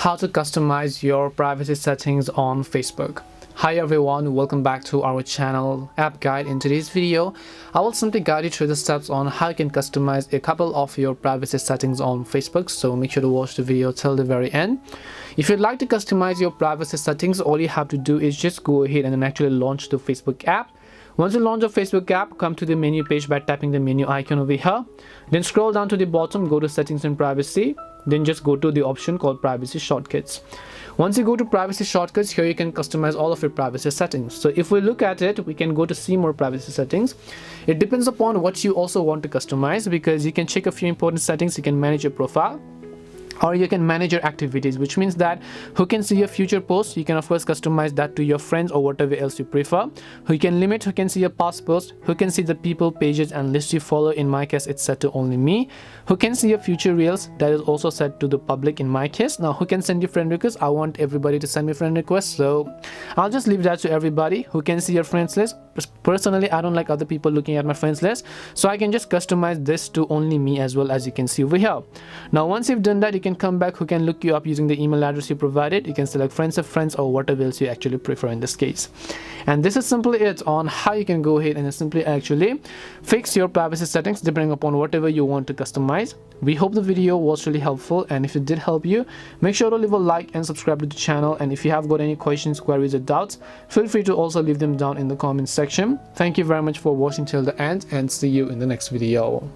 how to customize your privacy settings on Facebook. Hi everyone, welcome back to our channel App Guide. In today's video, I will simply guide you through the steps on how you can customize a couple of your privacy settings on Facebook, so make sure to watch the video till the very end. If you'd like to customize your privacy settings, all you have to do is just go ahead and then actually launch the Facebook app. Once you launch the Facebook app, come to the menu page by tapping the menu icon over here. Then scroll down to the bottom, go to settings and privacy. Then just go to the option called privacy shortcuts. Once you go to privacy shortcuts, here you can customize all of your privacy settings. So if we look at it, we can go to see more privacy settings. It depends upon what you also want to customize, because you can check a few important settings. You can manage your profile, or you can manage your activities, which means that who can see your future posts. You can of course customize that to your friends or whatever else you prefer. Who can limit, who can see your past posts, who can see the people, pages and lists you follow. In my case, it's set to only me. Who can see your future reels, that is also set to the public in my case. Now who can send you friend requests, I want everybody to send me friend requests, so I'll just leave that to everybody. Who can see your friends list, personally I don't like other people looking at my friends list, so I can just customize this to only me as well, as you can see over here. Now once you've done that, you can come back. Who can look you up using the email address you provided. You can select friends of friends or whatever else you actually prefer in this case. And this is simply it on how you can go ahead and simply actually fix your privacy settings depending upon whatever you want to customize. We hope the video was really helpful, and if it did help you, make sure to leave a like and subscribe to the channel. And if you have got any questions, queries or doubts, feel free to also leave them down in the comments section. Thank you very much for watching till the end, and see you in the next video.